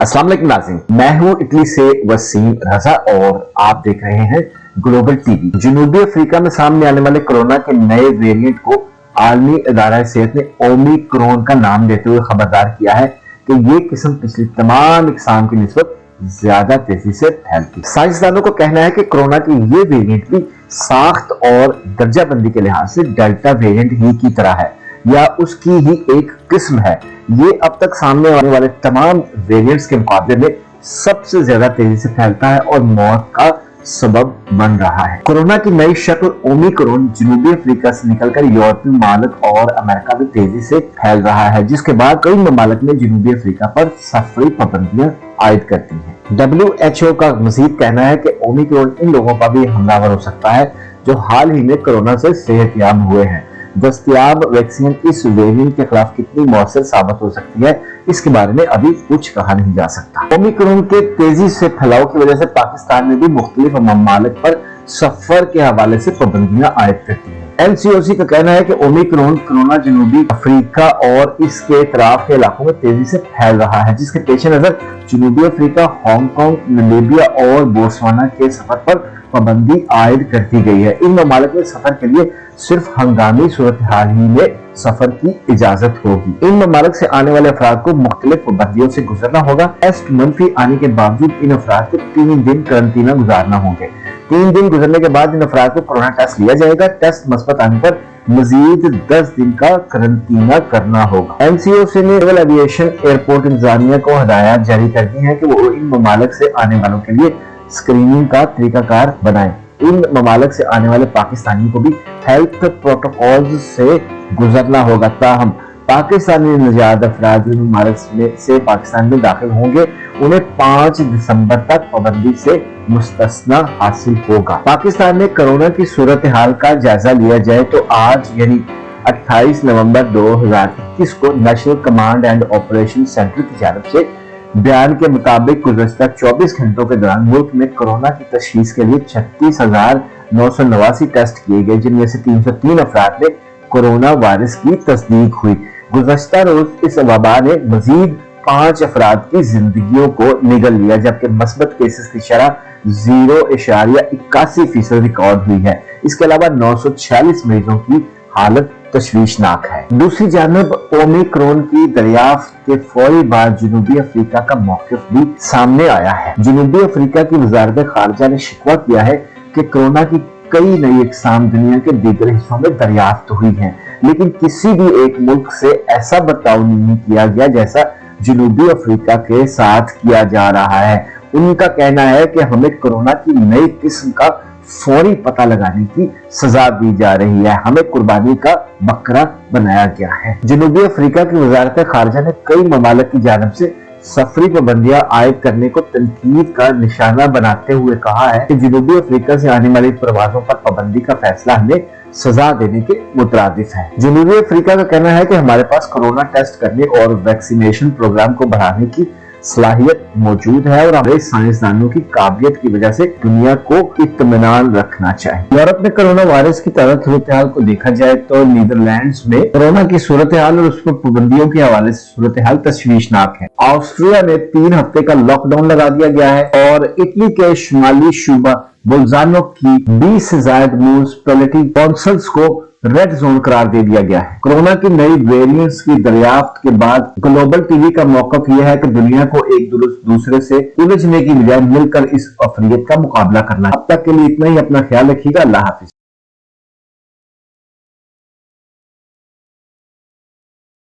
अस्सलाम वालेकुम नाज़रीन, मैं हूं इटली से वसीम रजा और आप देख रहे हैं ग्लोबल टीवी। जनूबी अफ्रीका में सामने आने वाले कोरोना के नए वेरिएंट को आलमी इदारा सेहत ने ओमिक्रॉन का नाम देते हुए खबरदार किया है कि ये किस्म पिछली तमाम इकसाम की निस्बत ज्यादा तेजी से फैलती है। साइंसदानों को कहना है कि कोरोना की ये वेरिएंट भी साख्त और दर्जाबंदी के लिहाज से डेल्टा वेरिएंट ही की तरह है या उसकी ही एक किस्म है। ये अब तक सामने आने वाले तमाम वेरिएंट्स के मुकाबले में सबसे ज्यादा तेजी से फैलता है और मौत का सबब बन रहा है। कोरोना की नई शक्ल ओमिक्रॉन जनूबी अफ्रीका से निकलकर यूरोपीय ममालिक और अमेरिका में तेजी से फैल रहा है, जिसके बाद कई ममालिक ने जनूबी अफ्रीका पर सफरी पाबंदियां आयद करती हैं। WHO का मजीद कहना है कि ओमिक्रॉन इन लोगों का भी हमलावर हो सकता है जो हाल ही में कोरोना से सेहतयाब हुए हैं। दस्तयाब वैक्सीन इस वेरिएंट के खिलाफ कितनी मौसर साबित हो सकती है, इसके बारे में अभी कुछ कहा नहीं जा सकता। ओमिक्रॉन के तेजी से फैलाव की वजह से पाकिस्तान में भी मुख्तलिफ ममालिक पर सफर के हवाले से पाबंदियां आयद करती है। MCOC का कहना है कि ओमिक्रॉन कोरोना जनूबी अफ्रीका और इसके इतराफ के इलाकों में तेजी से फैल रहा है, जिसके पेश नजर जनूबी अफ्रीका, हांगकांग, नामीबिया और बोत्सवाना के सफर पर पाबंदी आयद कर दी गई है। इन ममालिक में सफर के लिए सिर्फ हंगामी सूरत हाल ही में सफर की इजाजत होगी। इन ममालिक से आने वाले अफराद को मुख्तलिफ पाबंदियों से गुजरना होगा। टेस्ट मंफी आने के बावजूद इन अफराद को 3 दिन कारंटीना गुजारना होंगे। 3 दिन गुजरने के बाद इन अफराद को कोरोना टेस्ट लिया जाएगा। टेस्ट मस्बत आने पर मजीद 10 दिन का कारंटीना करना होगा। MCOC ने सिविल एविएशन एयरपोर्ट इंतजामिया को हिदायत जारी कर दी है कि वो इन ममालिक से आने वालों के लिए स्क्रीनिंग का तरीकाकार बनाएं। इन ममालिक से आने वाले पाकिस्तानी को भी हेल्थ प्रोटोकॉल से गुजरना होगा। ताहम पाकिस्तानी नजायज अफराद इन ममालिक से पाकिस्तान में दाखिल होंगे, उन्हें 5 दिसंबर तक पाबंदी से मुस्तस्ना हासिल होगा। पाकिस्तान में कोरोना की सूरत हाल का जायजा लिया जाए तो आज यानी 28 नवंबर 2021 को national command and operation centre की जानिब से बयान के मुताबिक गुज़श्ता 24 घंटों के दौरान मुल्क में कोरोना की तशखीस के लिए 36,989 टेस्ट किए गए, जिनमें से 303 अफराद में कोरोना वायरस की तस्दीक हुई। गुज़श्ता रोज इस वबा ने मजीद 5 अफराद की जिंदगियों को निगल लिया, जबकि मस्बत केसेस की शरह 0.81% रिकॉर्ड हुई है। इसके अलावा 946 मरीजों की हालत तशवीशनाक है। दूसरी जानब ओमिक्रॉन की दरियाफ्त के फौरी बाद जनूबी अफ्रीका का मौक़िफ़ भी सामने आया है। जनूबी अफ्रीका की वज़ारत ख़ारिजा ने शिकवा किया है कि कोरोना की कई नई इक़साम दुनिया के दीगर हिस्सों में दरियाफ्त हुई हैं, लेकिन किसी भी एक मुल्क से ऐसा बर्ताव नहीं किया गया जैसा जनूबी अफ्रीका के साथ किया जा रहा है। उनका कहना है कि हमें कोरोना की नई किस्म का फौरी पता लगाने की सजा दी जा रही है, हमें कुर्बानी का बकरा बनाया गया है। जनूबी अफ्रीका की वज़ारत ख़ारिजा ने कई ममालिक की जानिब से सफरी पाबंदियां आयद करने को तनकीद का निशाना बनाते हुए कहा है कि जनूबी अफ्रीका से आने वाली परवाजों पर पाबंदी का फैसला हमें सजा देने के मुतरादिफ है। जनूबी अफ्रीका का कहना है कि हमारे पास कोरोना टेस्ट करने और वैक्सीनेशन प्रोग्राम को बढ़ाने की सलाहियत मौजूद है और हमारे साइंसदानों की काबिलियत की वजह से दुनिया को इत्मीनान रखना चाहिए। यूरोप में कोरोना वायरस की ताज़ा सूरत हाल को देखा जाए तो नीदरलैंड्स में कोरोना की सूरत हाल और उस पर पाबंदियों के हवाले से सूरत हाल तशवीशनाक है। ऑस्ट्रिया में 3 हफ्ते का लॉकडाउन लगा दिया गया है और इटली के शुमाली सूबा बोल्जानो की 20 से ज्यादा म्युनिसिपैलिटी काउंसिल्स को रेड जोन करार दे दिया गया है। कोरोना की नई वेरिएंट्स की दरियाफ्त के बाद ग्लोबल टीवी का मौक़िफ़ यह है कि दुनिया को एक दूसरे से उलझने की बजाय मिलकर इस अफरियत का मुकाबला करना। अब तक के लिए इतना ही। अपना ख्याल रखिएगा। अल्लाह हाफिज।